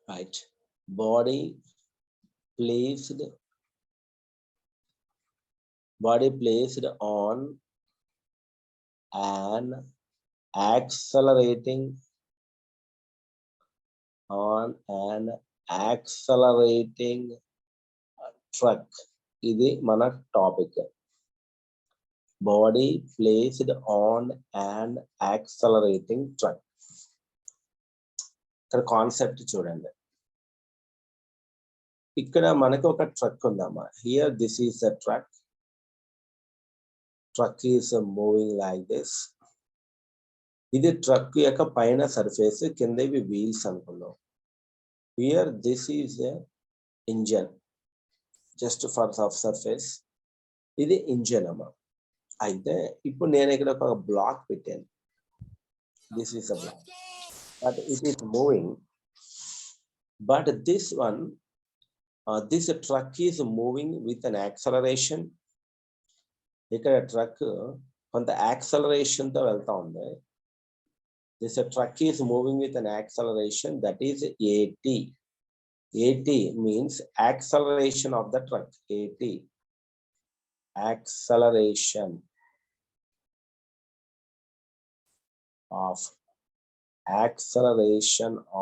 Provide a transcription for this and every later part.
right? Body placed on an accelerating truck. ఇది మన topic. Body placed on and accelerating truck. ఇక్కడ concept చూడండి. ఇక్కడ మనకు ఒక ట్రక్ ఉందమ్మా. Here this is a truck. Truck is moving like this. ఇది ట్రక్ యొక్క పైన సర్ఫేస్, కింద ఇవి వీల్స్ అనుకున్నాం. Here this is engine, just for surface. ఇది ఇంజన్ అమ్మా. అయితే ఇప్పుడు నేను ఇక్కడ ఒక బ్లాక్ పెట్టాను. This is a block, but it is moving. But this one, this truck is moving with an acceleration. ఇక్కడ ట్రక్ కొంత యాక్సలరేషన్ తో వెళ్తా ఉంది. This truck is moving with an acceleration, that is AT. AT means acceleration of the truck. AT, acceleration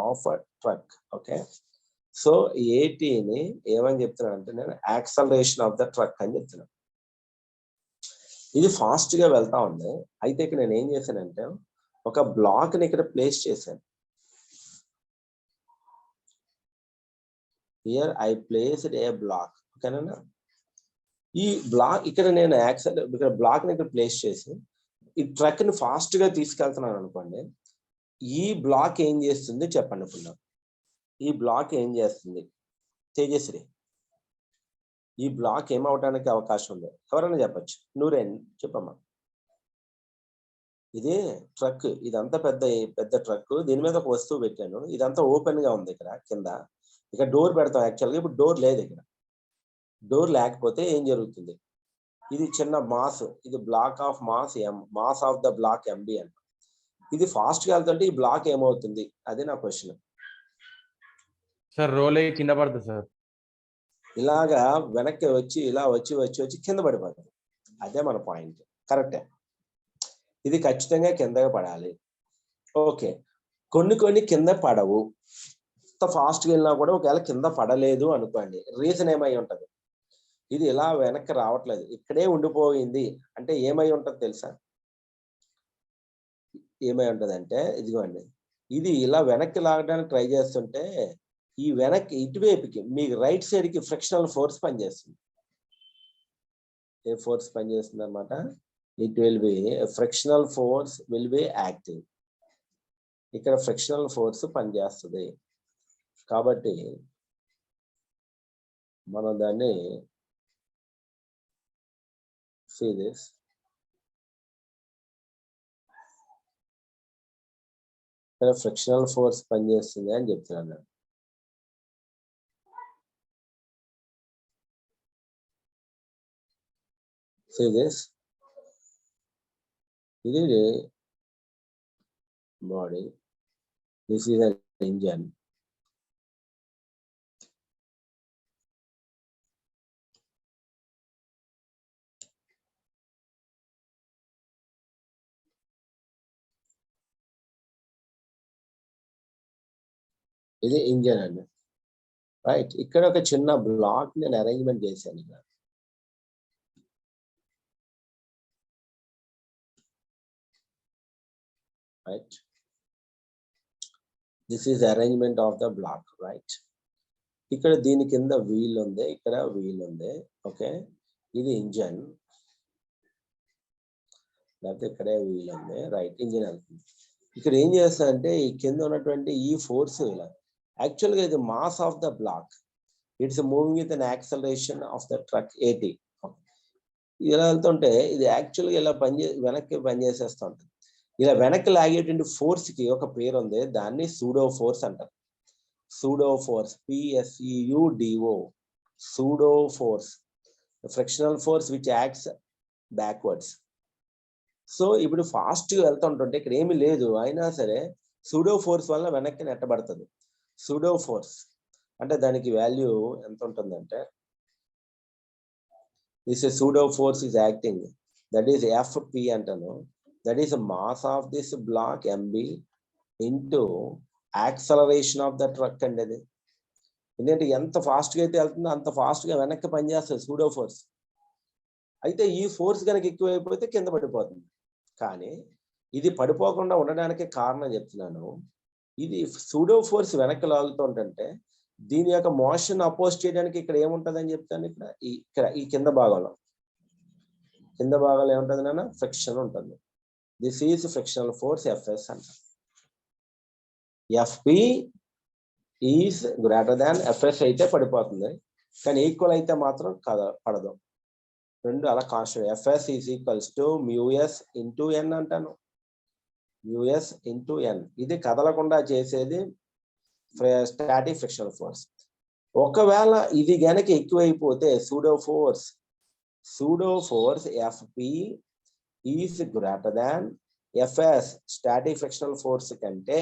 of a truck. Okay, so AT ni ఏమని చెప్తున్నా అంటే నేను acceleration of the truck అని చెప్తున్నా. ఇది ఫాస్ట్ గా వెళ్తా ఉంది. అయితే ఇక్కడ నేను ఏం చేశానంటే ఒక బ్లాక్ ని ఇక్కడ ప్లేస్ చేశాను. Here I placed a block. ఓకేనా? ఈ బ్లాక్ ఇక్కడ నేను ఇక్కడ బ్లాక్ ని ఇక్కడ ప్లేస్ చేసి ఈ ట్రక్ ని ఫాస్ట్ గా తీసుకెళ్తున్నాను అనుకోండి. ఈ బ్లాక్ ఏం చేస్తుంది చెప్పండి. ఇప్పుడు ఈ బ్లాక్ ఏం చేస్తుంది? తేజశ్రీ, ఈ బ్లాక్ ఏమవటానికి అవకాశం ఉంది? ఎవరైనా చెప్పచ్చు. నూరేన్ చెప్పమ్మా. ఇది ట్రక్, ఇదంతా పెద్ద ట్రక్. దీని మీద ఒక వస్తువు పెట్టాను. ఇదంతా ఓపెన్ గా ఉంది. ఇక్కడ ఇక్కడ డోర్ పెడతాం యాక్చువల్గా. ఇప్పుడు డోర్ లేదు. ఇక్కడ డోర్ లేకపోతే ఏం జరుగుతుంది? ఇది చిన్న మాస్, ఇది block of mass M, mass of the block MB అంట. ఇది ఫాస్ట్ గా వెళ్తుంటే ఈ బ్లాక్ ఏమవుతుంది? అదే నా క్వశ్చన్. సార్ రోల్ అయ్యి కింద పడుతుంది సార్. ఇలాగా వెనక్కి వచ్చి ఇలా వచ్చి కింద పడిపోతుంది. అదే మన పాయింట్. కరెక్టే. ఇది ఖచ్చితంగా కిందగా పడాలి. ఓకే, కొన్ని కింద పడవు. ఫాస్ట్ గా వెళ్ళినా కూడా ఒకవేళ కింద పడలేదు అనుకోండి, రీజన్ ఏమై ఉంటది? ఇది ఇలా వెనక్కి రావట్లేదు, ఇక్కడే ఉండిపోయింది అంటే ఏమై ఉంటది తెలుసా? ఏమై ఉంటది అంటే ఇదిగోండి, ఇది ఇలా వెనక్కి లాగడానికి ట్రై చేస్తుంటే ఈ వెనక్కి ఇటువైపుకి మీకు రైట్ సైడ్ కి ఫ్రిక్షనల్ ఫోర్స్ పనిచేస్తుంది. ఏ ఫోర్స్ పనిచేస్తుంది అనమాట? It will be frictional force will be active. ఇక్కడ ఫ్రిక్షనల్ ఫోర్స్ పనిచేస్తుంది. కాబట్టి మనం దాన్ని see this, ఇక్కడ ఫ్రిక్షనల్ ఫోర్స్ పనిచేస్తుంది అని చెప్తున్నాను. see this, ఇది body, this is an engine. ఇది ఇంజన్ అండి. రైట్, ఇక్కడ ఒక చిన్న బ్లాక్ నేను అరేంజ్మెంట్ చేశాను. ఇక్కడ right, this is arrangement of the block. Right, ఇక్కడ దీని కింద వీల్ ఉంది, ఇక్కడ వీల్ ఉంది. ఓకే, ఇది ఇంజన్, లేకపోతే ఇక్కడే వీల్ ఉంది. రైట్, ఇంజన్ వెళ్తుంది. ఇక్కడ ఏం చేస్తారంటే ఈ కింద ఉన్నటువంటి ఈ ఫోర్స్ ఇలా యాక్చువల్గా ఇది mass of the block. It's moving with an acceleration of the truck AT. ఇలా వెళ్తుంటే ఇది యాక్చువల్గా ఇలా వెనక్కి పనిచేసేస్తూ ఉంటుంది. ఇలా వెనక్కి లాగేటువంటి ఫోర్స్ కి ఒక పేరు ఉంది, దాన్ని సూడో ఫోర్స్ అంటారు. Pseudo force, PSEUDO, pseudo force, frictional force which acts backwards. So ఇప్పుడు ఫాస్ట్ గా వెళ్తుంటుంటే ఇక్కడ ఏమీ లేదు, అయినా సరే సూడో ఫోర్స్ వల్ల వెనక్కి నెట్టబడుతుంది. సూడో ఫోర్స్ అంటే దానికి వాల్యూ ఎంత ఉంటుందంటే this pseudo force is acting, that is FP అంటాను, that is mass of this block MB into acceleration of the truck అండి. అది ఎందుకంటే ఎంత ఫాస్ట్గా అయితే వెళ్తుందో అంత ఫాస్ట్గా వెనక్కి పనిచేస్తుంది సూడో ఫోర్స్. అయితే ఈ ఫోర్స్ కనుక ఎక్కువైపోతే కింద పడిపోతుంది. కానీ ఇది పడిపోకుండా ఉండడానికి కారణం చెప్తున్నాను. ఇది సూడో ఫోర్స్ వెనక్కి లాగుతుంటే దీని యొక్క మోషన్ అపోజ్ చేయడానికి ఇక్కడ ఏముంటుందని చెప్తాను. ఇక్కడ ఈ కింద భాగంలో ఏముంటుంది నాన్న? ఫ్రిక్షన్ ఉంటుంది. This is frictional force FS అంట. FP is greater than FS అయితే పడిపోతుంది, కానీ ఈక్వల్ అయితే మాత్రం పడదు. రెండు అలా constant. FS is equals to mu s into N అంటాను. మ్యూఎస్ ఇంటూ ఎన్ ఇది కదలకుండా చేసేది స్టాటిక్ ఫ్రిక్షనల్ ఫోర్స్. ఒకవేళ ఇది గనక ఎక్కువైపోతే pseudo force FP is greater than FS. Static frictional force కంటే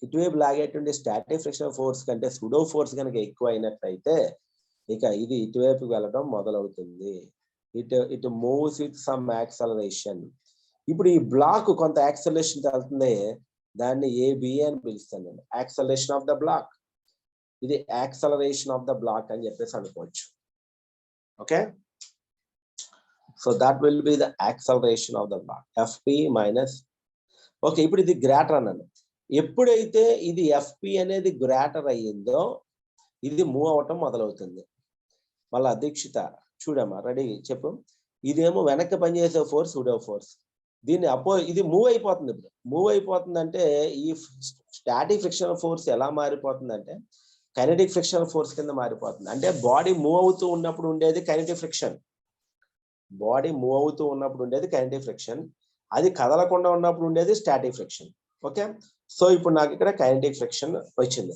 ఇటువైపు లాగేటువంటి స్టాటిక్ ఫ్రిక్షనల్ ఫోర్స్ కంటే సూడో ఫోర్స్ కనుక ఎక్కువ అయినట్లయితే ఇక ఇది ఇటువైపు వెళ్ళడం మొదలవుతుంది. It moves with some acceleration. ఇప్పుడు ఈ బ్లాక్ కొంత యాక్సలరేషన్ వెళ్తుంది, దాన్ని ఏబి అని పిలుస్తాను నేను. యాక్సలరేషన్ ఆఫ్ ద బ్లాక్, ఇది యాక్సలరేషన్ ఆఫ్ ద బ్లాక్ అని చెప్పేసి అనుకోవచ్చు. Okay, so that will be the acceleration of the block FP minus. Okay, ఇప్పుడు ఇది గ్రేటర్ అన్నాను. ఎప్పుడైతే ఇది ఎఫ్పి అనేది గ్రేటర్ అయ్యిందో ఇది మూవ్ అవటం మొదలవుతుంది. మళ్ళీ దీక్షిత చూడమ్మా, రెడీ చెప్పు. ఇదేమో వెనక్కి పనిచేసే ఫోర్స్ సూడో ఫోర్స్, దీన్ని ఇది మూవ్ అయిపోతుంది. ఇప్పుడు మూవ్ అయిపోతుంది అంటే ఈ స్టాటిక్ ఫ్రిక్షనల్ ఫోర్స్ ఎలా మారిపోతుంది అంటే కైనెటిక్ ఫ్రిక్షనల్ ఫోర్స్ కింద మారిపోతుంది. అంటే బాడీ మూవ్ అవుతూ ఉన్నప్పుడు ఉండేది కైనెటిక్ ఫ్రిక్షన్, కైనెటిక్ ఫ్రిక్షన్. అది కదలకుండా ఉన్నప్పుడు ఉండేది స్టాటిక్ ఫ్రిక్షన్. ఓకే, సో ఇప్పుడు నాకు ఇక్కడ కైనెటిక్ ఫ్రిక్షన్ వచ్చింది.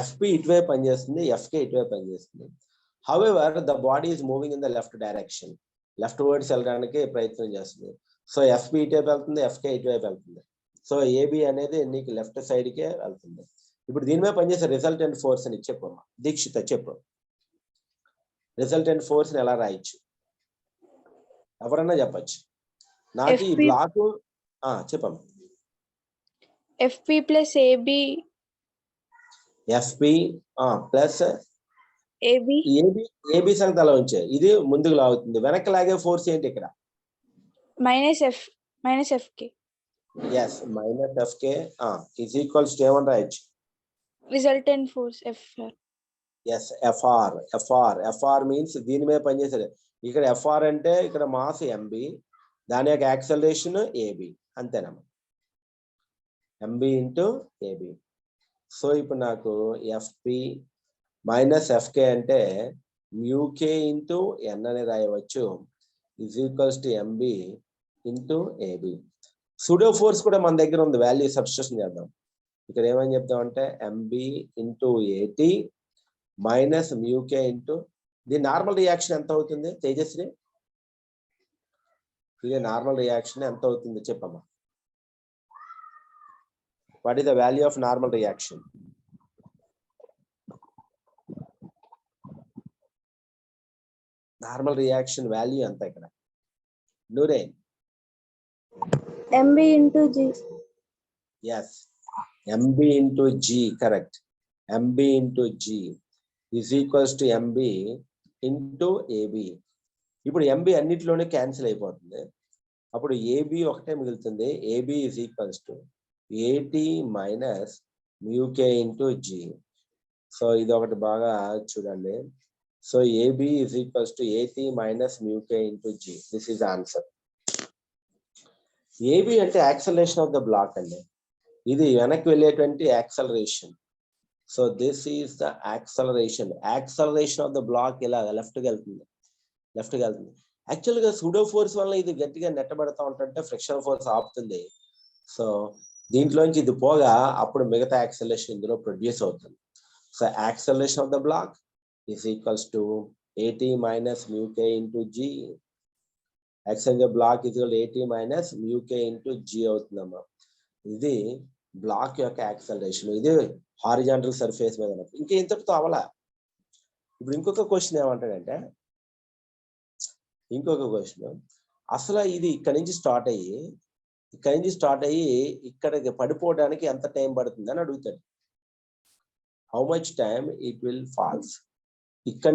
ఎఫ్పి ఇటువైపు పనిచేస్తుంది, ఎఫ్కే ఇటువైపు పనిచేస్తుంది. However the body is moving in the left direction, left words వెళ్ళడానికి ప్రయత్నం చేస్తుంది. సో ఎఫ్పి ఇటువైపు వెళ్తుంది, ఎఫ్కే ఇటువైపు వెళ్తుంది. సో ఏబి అనేది నీకు లెఫ్ట్ సైడ్కే వెళ్తుంది. ఇప్పుడు దీని మీద పనిచేసే రిజల్టెంట్ ఫోర్స్ అని చెప్పమ్మా. దీక్షిత చెప్పు, రిజల్టెంట్ ఫోర్స్ ని ఎలా రాయొచ్చు? ఎవరన్నా చెప్పచ్చు. నాకు ఈ బ్లాక్ చెప్పమ్మా. FP plus AB, FP plus AB సంగతి అలా ఉంచే. ఇది ముందుకు లాగుతుంది, వెనక్కి లాగే ఫోర్స్ ఏంటి ఇక్కడ? Minus FK. yes minus fk is equals to ఏమని రాయొచ్చు? Resultant force FR. yes fr means దీని మీద పనిచేసేది. ఇక్కడ fr అంటే ఇక్కడ మాస్ mb, దాని యొక్క యాక్సలరేషన్ ab, అంతేనమ్మా. mb into ab. సో ఇప్పుడు నాకు fp మైనస్ fk అంటే μk ఇంటూ n అని రాయవచ్చు, is equals to mb into ab. Pseudo force కూడా మన దగ్గర ఉంది, వాల్యూ సబ్స్టిట్యూషన్ చేద్దాం. ఇక్కడ ఏమని చెప్తాం అంటే mb into AT minus mu K into దీని నార్మల్ రియాక్షన్ ఎంత అవుతుంది తేజస్వి? ఇది నార్మల్ రియాక్షన్ ఎంత అవుతుంది చెప్పమ్మా. What is the value of normal reaction? Normal reaction value ఎంత ఇక్కడ? నూరేన్. mb into g. yes mb into g, correct. mb into g is equals to mb into ab. ఇప్పుడు mb అన్నిటిలోనే cancel అయిపోతుంది, అప్పుడు ab ఒకటే మిగులుతుంది. ab is equals to at minus μk into g. So ఇది ఒకటి బాగా చూడండి. So ab is equals to at minus μk into g. This is the answer. AB అంటే యాక్సలరేషన్ ఆఫ్ ద బ్లాక్ అండి, ఇది వెనక్కి వెళ్ళేటువంటి acceleration. So this is the acceleration of the block. ఇలా లెఫ్ట్కి వెళ్తుంది. యాక్చువల్గా సూడో ఫోర్స్ వల్ల ఇది గట్టిగా నెట్టబడతా ఉంటుంటే ఫ్రిక్షన్ ఫోర్స్ ఆపుతుంది. సో దీంట్లోంచి ఇది పోగా అప్పుడు మిగతా యాక్సలరేషన్ ఇందులో ప్రొడ్యూస్ అవుతుంది. సో acceleration of the block is equals to at minus μk into g. Acceleration block is equal at minus μk into g అవుతుందమ్మా. ఇది బ్లాక్ యొక్క యాక్సలరేషన్, ఇది హారిజాంటల్ సర్ఫేస్ మీద ఉన్నప్పుడు. ఇంకా ఇంతటితో అవలా. ఇప్పుడు ఇంకొక క్వశ్చన్ ఏమంటాడంటే, అసలు ఇది ఇక్కడి నుంచి స్టార్ట్ అయ్యి ఇక్కడికి పడిపోవడానికి ఎంత టైం పడుతుంది అని అడుగుతాడు. How much time it will falls, ఇక్కడ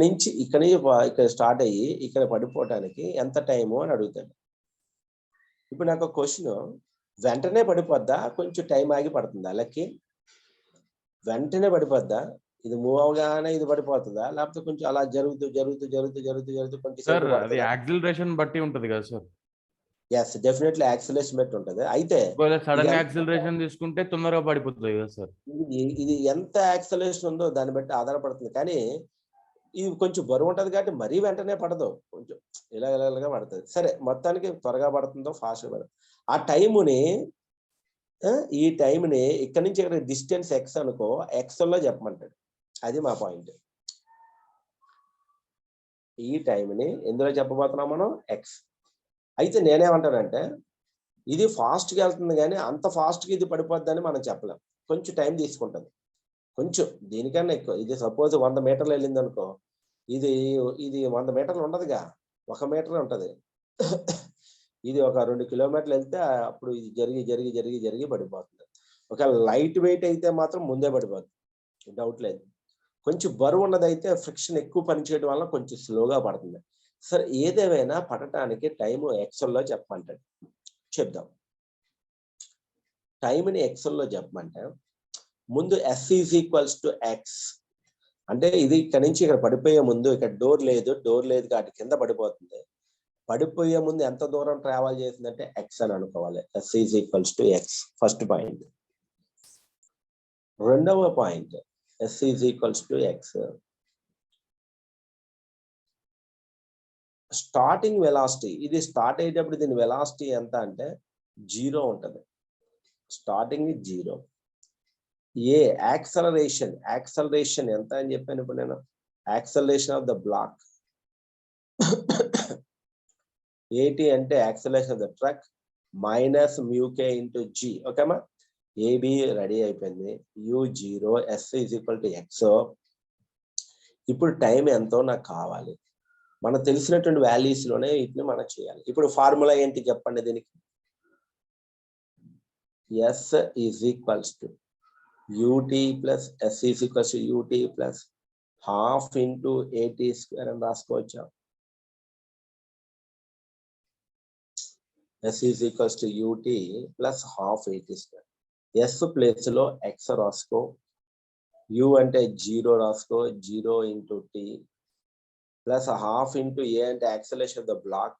స్టార్ట్ అయ్యి ఇక్కడ పడిపోవడానికి ఎంత టైము అని అడుగుతాడు. ఇప్పుడు నాకు ఒక క్వశ్చన్, వెంటనే పడిపోద్దా, కొంచెం టైం ఆగి పడుతుందా? లెక్కి వెంటనే పడిపోద్దా, ఇది మూవ్ అవగానే ఇది పడిపోతుందా, లేకపోతే కొంచెం అలా జరుగుతూ కొంచెం సార్ అది యాక్సిలరేషన్ బట్టి ఉంటది కదా సార్? ఎస్, డెఫినెట్లీ యాక్సిలరేషన్ బట్టి ఉంటది. అయితే సడన్ యాక్సిలరేషన్ తీసుకుంటే తొందరగా పడిపోతుంది కదా సార్? ఇది ఎంత యాక్సిలరేషన్ ఉందో దాన్ని బట్టి ఆధారపడుతుంది. కానీ ఇది కొంచెం బరువు ఉంటది కాబట్టి మరీ వెంటనే పడదు, కొంచెం ఇలాగా పడుతుంది. సరే, మొత్తానికి త్వరగా పడుతుందో ఫాస్ట్గా పడుతుంది. ఆ ఈ టైంని ఇక్కడ నుంచి ఇక్కడ డిస్టెన్స్ ఎక్స్ అనుకో, ఎక్స్ఎల్లో చెప్పమంటాడు. అది మా పాయింట్. ఈ టైంని ఎందులో చెప్పబోతున్నాం మనం? ఎక్స్. అయితే నేనేమంటానంటే, ఇది ఫాస్ట్గా వెళ్తుంది కానీ అంత ఫాస్ట్గా ఇది పడిపోద్దని మనం చెప్పలేం. కొంచెం టైం తీసుకుంటుంది, కొంచెం దీనికన్నా ఎక్కువ. ఇది సపోజ్ 100 మీటర్లు వెళ్ళింది అనుకో, ఇది 100 మీటర్లు ఉండదుగా, 1 మీటర్ ఉంటది. ఇది ఒక 2 కిలోమీటర్లు వెళ్తే అప్పుడు ఇది జరిగి పడిపోతుంది. ఒక లైట్ వెయిట్ అయితే మాత్రం ముందే పడిపోతుంది, డౌట్ లేదు. కొంచెం బరువు ఉన్నదైతే ఫ్రిక్షన్ ఎక్కువ పనిచేయడం వల్ల కొంచెం స్లోగా పడుతుంది. సరే, ఏదేమైనా పడటానికి టైము ఎక్సెల్లో చెప్పమంటాడు. చెప్దాం. టైంని ఎక్సెల్లో చెప్పమంటే ముందు S = X అంటే ఇది ఇక్కడ నుంచి ఇక్కడ పడిపోయే ముందు ఇక్కడ డోర్ లేదు కాబట్టి కింద పడిపోతుంది. పడిపోయే ముందు ఎంత దూరం ట్రావెల్ చేసిందంటే X అని అనుకోవాలి. S = X. First point. రెండవ point, S = X. Starting velocity, ఇది స్టార్ట్ అయ్యేటప్పుడు దీని వెలాసిటీ ఎంత అంటే 0 ఉంటుంది. స్టార్టింగ్ 0. యాక్సలరేషన్ ఎంత అని చెప్పాను ఇప్పుడు నేను? Acceleration of the block. AT అంటే acceleration of the truck minus μk × G. ఓకేమా? AB రెడీ అయిపోయింది. U0, S = X. ఇప్పుడు టైం ఎంతో నాకు కావాలి. మనకు తెలిసినటువంటి వాల్యూస్ లోనే వీటిని మనం చేయాలి. ఇప్పుడు ఫార్ములా ఏంటి చెప్పండి దీనికి? S = UT plus S = UT plus half into AT square అని రాసుకోవచ్చా? S = UT plus half AT square. S place లో X రాసుకో, U అంటే 0 రాసుకో, 0 into T plus half into A అంటే acceleration of the block,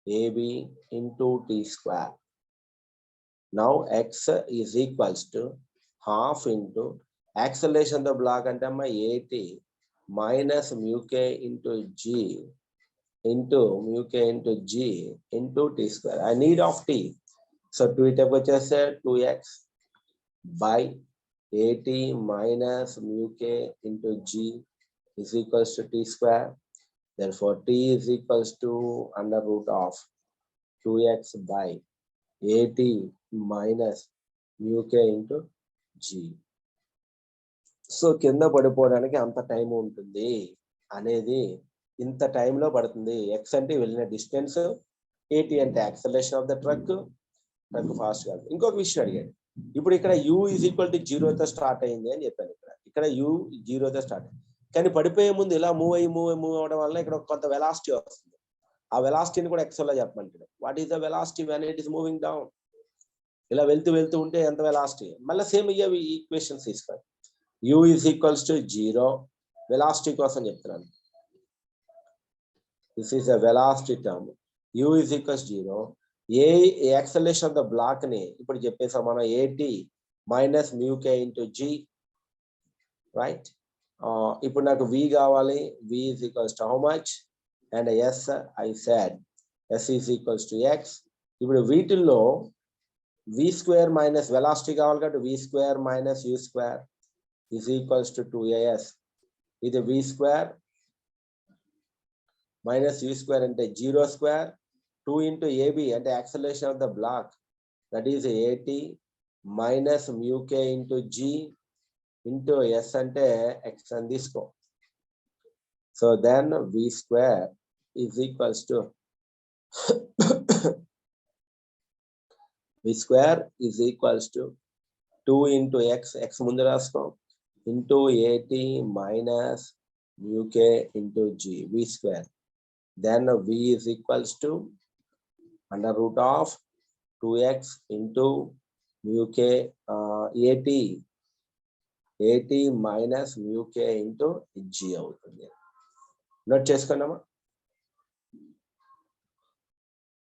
AB into T square. Now X = half into acceleration of the block అంటే అమ్మా AT minus μk into G into T square. I need of T. So 2 type వచ్చేస్తే 2x by AT minus μk into G is equals to T square. Therefore T is equals to under root of 2x by AT minus μk into G. So కింద పడిపోవడానికి అంత time ఉంటుంది అనేది, ఇంత టైంలో పడుతుంది. X అంటే వెళ్ళిన డిస్టెన్స్, AT అంటే acceleration of the truck fast గా. ఇంకొక విషయం అడిగాడు. ఇప్పుడు ఇక్కడ U = 0తో స్టార్ట్ అయింది అని చెప్పాను. ఇక్కడ U 0తో స్టార్ట్ అయింది, కానీ పడిపోయే ముందు ఇలా మూవ్ అవడం వల్ల ఇక్కడ కొంత వెలాసిటీ వస్తుంది. ఆ వెలాసిటీని కూడా ఎక్సెల్లో చెప్పమంటాడు. What is the velocity when it is moving down? ఇలా వెళ్తూ ఉంటే ఎంత వెలాసిటీ? మళ్ళీ సేమ్ ఇవి ఈక్వేషన్స్ తీసుకోండి. U = 0 వెలాసిటీ కోసం చెప్తున్నాను. This is a velocity term. U = 0. A acceleration of the block ని ఇప్పుడు చెప్పేసాం మనం, AT minus μk into G, right? ఇప్పుడు నాకు V కావాలి. V = how much? And S I said S = X. ఇప్పుడు వీటిల్లో V² minus వెలాసిటీ కావాలి కాబట్టి V² minus U² is equals to 2AS. ఇది V² minus U² అంటే 0² 2 into AB అంటే acceleration of the block, that is AT minus mu K into G into S అంటే X అని తీసుకో. So then V square is equals to V square is equals to 2 into X, X ముందు రాసుకో, into AT minus mu K into G V square. Then V is equals to under root of 2x into mu K AT minus mu K into G అవుతుంది. Note చేసుకున్నామా?